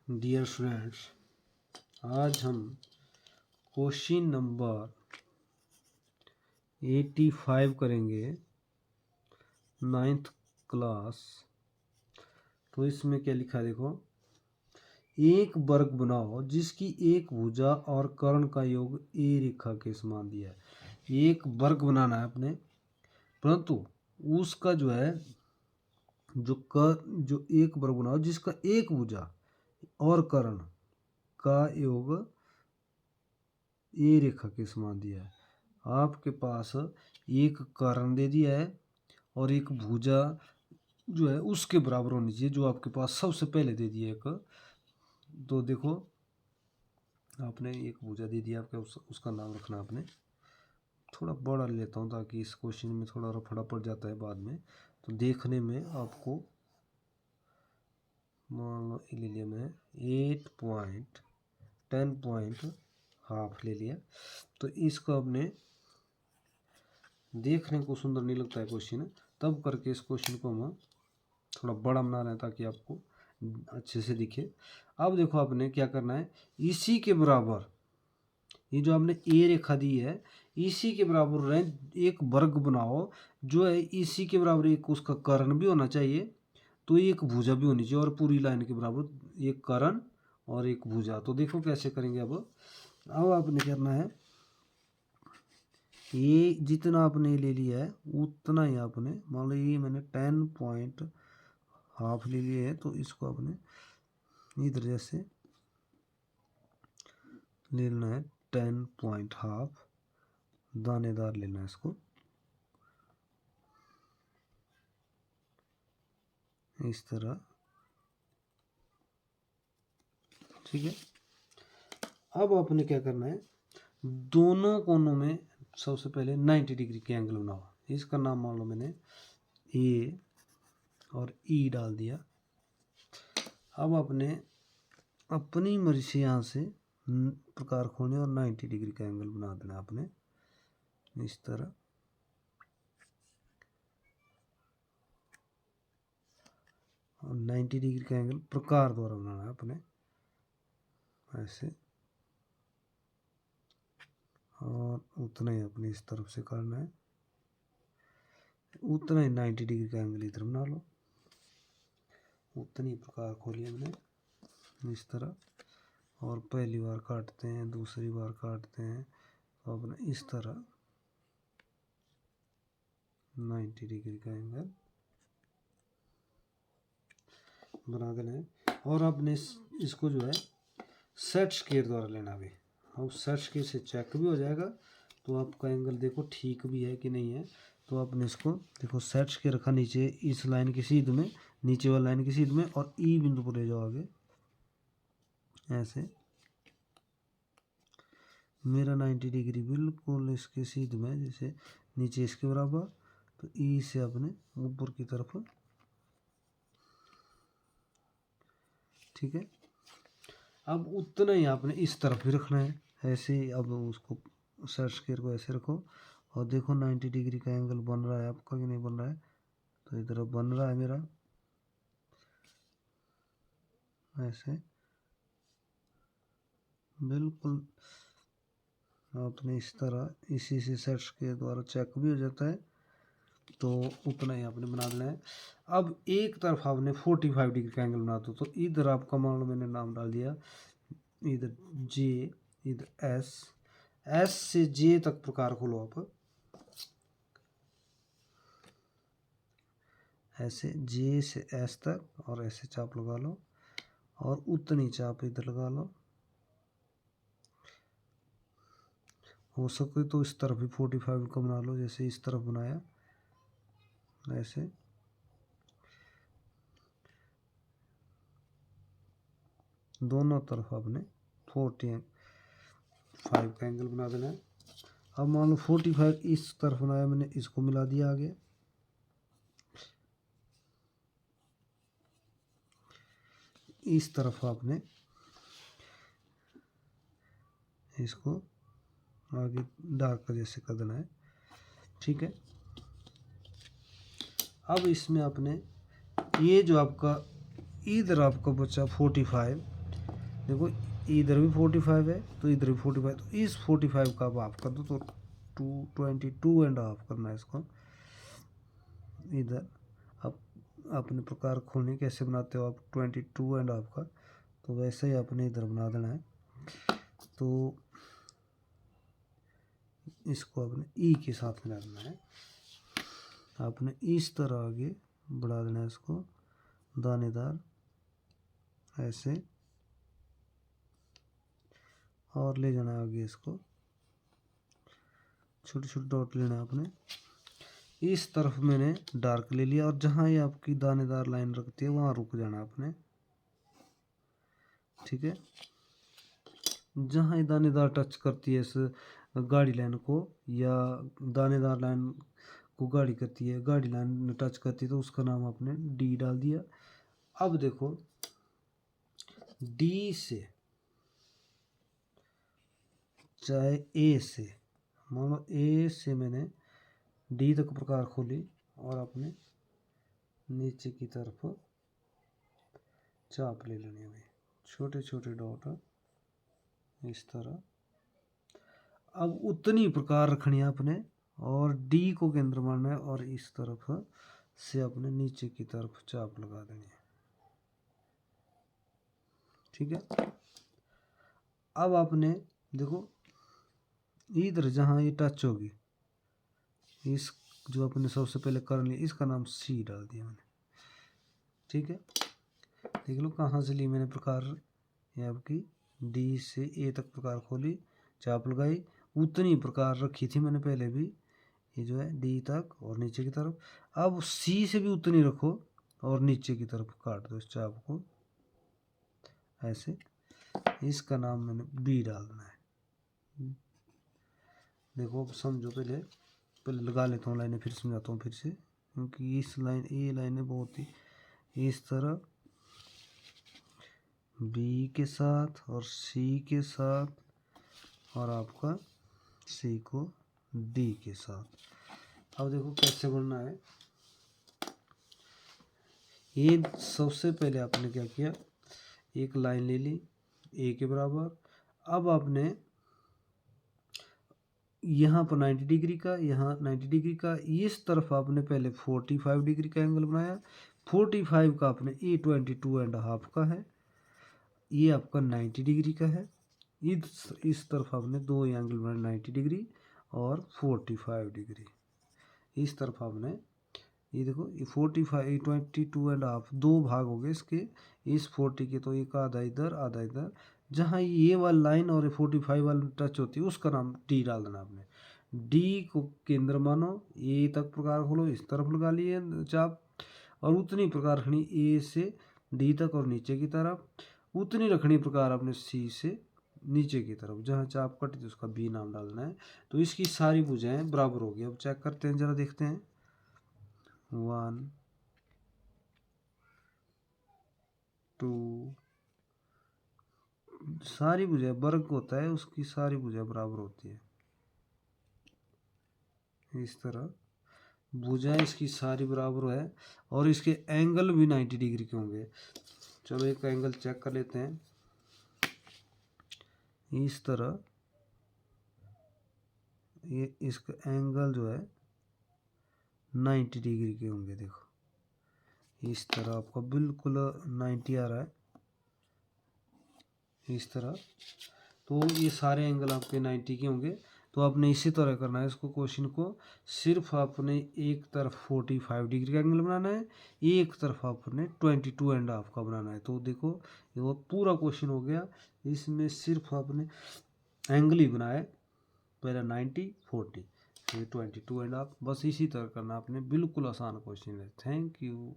Dear students, आज हम question number 85 करेंगे, 9th क्लास। तो इसमें क्या लिखा है देखो, एक वर्ग बनाओ जिसकी एक भुजा और कर्ण का योग ए रेखा के समान दिया है। एक वर्ग बनाना है अपने, परंतु उसका जो है जो एक वर्ग बनाओ जिसका एक भुजा और कर्ण का योग ए रेखा के समान दिया है। आपके पास एक कर्ण दे दिया है और एक भुजा जो है उसके बराबर होनी चाहिए, जो आपके पास सबसे पहले दे दिया एक। तो देखो, आपने एक भुजा दे दिया, आपका उसका नाम रखना आपने। थोड़ा बड़ा लेता हूँ ताकि इस क्वेश्चन में थोड़ा रफड़ा पड़ जाता है बाद में, तो देखने में आपको। मान लो ले लिया मैं 8.10.5 ले लिया। तो इसको आपने देखने को सुंदर नहीं लगता है क्वेश्चन, तब करके इस क्वेश्चन को हम थोड़ा बड़ा बना रहे हैं ताकि आपको अच्छे से दिखे। अब देखो, आपने क्या करना है, इसी के बराबर ये जो आपने ए रेखा दी है, इसी के बराबर रहे एक वर्ग बनाओ जो है इसी के बराबर एक उसका कर्ण भी होना चाहिए, तो एक भुजा भी होनी चाहिए, और पूरी लाइन के बराबर एक कर्ण और एक भुजा। तो देखो कैसे करेंगे। अब आपने करना है, ये जितना आपने ले लिया है उतना ही आपने, मान लो ये मैंने 10.5 ले लिए है, तो इसको आपने इधर जैसे ले लेना है 10.5, दानेदार लेना है इसको, इस तरह। ठीक है। अब आपने क्या करना है, दोनों कोनों में सबसे पहले 90 डिग्री के एंगल बनाओ। इसका नाम मान लो मैंने ए और ई डाल दिया। अब आपने अपनी मर्जी से यहाँ से प्रकार खोलने और 90 डिग्री का एंगल बना देना आपने, इस तरह। और 90 डिग्री का एंगल प्रकार द्वारा बनाना है अपने, ऐसे। और उतना ही अपने इस तरफ से करना है, उतना ही 90 डिग्री का एंगल इधर बना लो। उतनी प्रकार खोलिए मैंने, इस तरह। और पहली बार काटते हैं, दूसरी बार काटते हैं, तो अपने इस तरह 90 डिग्री का एंगल बना देना है। और आपने इसको जो है सेट स्क्वायर द्वारा लेना भी। अब सेट स्क्वायर से चेक भी हो जाएगा, तो आपका एंगल देखो ठीक भी है कि नहीं है। तो आपने इसको देखो सेट स्क्वायर रखा नीचे इस लाइन की सीध में, नीचे वाली लाइन की सीध में, और ई बिंदु पर ले जाओ आगे ऐसे। मेरा 90 डिग्री बिल्कुल इसके सीध में, जैसे नीचे इसके बराबर, तो ई से अपने ऊपर की तरफ। ठीक है। अब उतना ही आपने इस तरफ भी रखना है ऐसे ही। अब उसको सेट स्क्वायर को ऐसे रखो और देखो 90 डिग्री का एंगल बन रहा है आपका कि नहीं बन रहा है। तो इधर बन रहा है मेरा ऐसे, बिल्कुल। आपने इस तरह इसी से सेट्स के द्वारा चेक भी हो जाता है, तो उतना ही आपने बना देना है। अब एक तरफ आपने 45 डिग्री का एंगल बना दो, तो इधर आपका मान लो मैंने नाम डाल दिया, इधर जे, इधर एस, एस से जे तक प्रकार खोलो आप, ऐसे जे से एस तक, और ऐसे चाप लगा लो और उतनी चाप इधर लगा लो। हो सके तो इस तरफ भी 45 का बना लो, जैसे इस तरफ बनाया ऐसे। दोनों तरफ आपने 45 का एंगल बना देना है। अब मान लो 45 इस तरफ बनाया मैंने, इसको मिला दिया आगे। इस तरफ आपने इसको आगे डार्क का जैसे कर देना है। ठीक है। अब इसमें आपने ये जो आपका इधर आपका बचा 45, देखो इधर भी 45 है तो इधर भी 45, तो इस 45 का अब हाफ कर दो तो 22.5 करना है इसको इधर। अब अपने प्रकार खोलने कैसे बनाते हो आप 22.5 का, तो वैसे ही आपने इधर बना देना है। तो इसको आपने ई के साथ मिला देना है, आपने इस तरह आगे बढ़ा देना है इसको दानेदार ऐसे, और ले जाना है आगे इसको, छोटे छोटे डॉट लेना है आपने। इस तरफ मैंने डार्क ले लिया और जहाँ ये आपकी दानेदार लाइन रखती है वहाँ रुक जाना आपने, ठीक है। जहाँ ये दानेदार टच करती है इस गाड़ी लाइन को, या दानेदार लाइन को गाड़ी करती है, गाड़ी लाइन टच करती है, तो उसका नाम आपने डी डाल दिया। अब देखो डी से चाहे ए से, मान लो ए से मैंने डी तक प्रकार खोली और अपने नीचे की तरफ चाप ले लेनी है, छोटे छोटे डॉट इस तरह। अब उतनी प्रकार रखनी है अपने, और डी को केंद्र मानना है और इस तरफ से अपने नीचे की तरफ चाप लगा देनी है, ठीक है। अब आपने देखो इधर जहाँ ये टच होगी, इस जो अपने सबसे पहले कर लिया इसका नाम सी डाल दिया मैंने, ठीक है। देख लो कहाँ से ली मैंने प्रकार, ये आपकी डी से ए तक प्रकार खोली, चाप लगाई, उतनी प्रकार रखी थी मैंने पहले भी, ये जो है डी तक और नीचे की तरफ। अब सी से भी उतनी रखो और नीचे की तरफ काट दो इस चाप को ऐसे, इसका नाम मैंने बी डालना है। देखो अब समझो, पहले लगा लेता हूँ लाइनें, फिर समझाता हूँ फिर से, क्योंकि इस लाइन ये लाइनें बहुत ही इस तरह बी के साथ और सी के साथ और आपका सी को डी के साथ। अब देखो कैसे बढ़ना है, ये सबसे पहले आपने क्या किया, एक लाइन ले ली ए के बराबर। अब आपने यहाँ पर 90 डिग्री का, यहाँ 90 डिग्री का, इस तरफ आपने पहले 45 डिग्री का एंगल बनाया, 45 का आपने ये 22.5 का है, ये आपका 90 डिग्री का है। इस तरफ आपने दो एंगल बनाए 90 डिग्री और 45 डिग्री, इस तरफ आपने ये देखो ये 45 22.5 दो भाग हो गए इसके, इस 40 के तो एक आधा इधर आधा इधर, जहाँ ये वाली लाइन और 45 वाली टच होती है उसका नाम डी डाल देना आपने। डी को केंद्र मानो, ए तक प्रकार खोलो, इस तरफ लगा लिए चाप, और उतनी प्रकार रखनी ए से डी तक और नीचे की तरफ, उतनी रखनी प्रकार अपने सी से नीचे की तरफ, जहाँ चाप कटी तो उसका बी नाम डालना है। तो इसकी सारी भुजाएं बराबर होगी। अब चेक करते हैं, जरा देखते हैं, 1 2, सारी भुजाएं वर्ग होता है उसकी सारी भुजाएं बराबर होती है, इस तरह भुजाएं इसकी सारी बराबर है, और इसके एंगल भी 90 डिग्री के होंगे। चलो एक एंगल चेक कर लेते हैं, इस तरह ये इसका एंगल जो है 90 डिग्री के होंगे। देखो इस तरह आपका बिल्कुल 90 आ रहा है इस तरह, तो ये सारे एंगल आपके 90 के होंगे। तो आपने इसी तरह करना है इसको, क्वेश्चन को सिर्फ आपने एक तरफ 45 डिग्री का एंगल बनाना है, एक तरफ आपने 22.5 का बनाना है। तो देखो ये वो पूरा क्वेश्चन हो गया, इसमें सिर्फ आपने एंगल ही बनाया, पहले 90 40 ये 22.5, बस इसी तरह करना आपने, बिल्कुल आसान क्वेश्चन है। Thank you.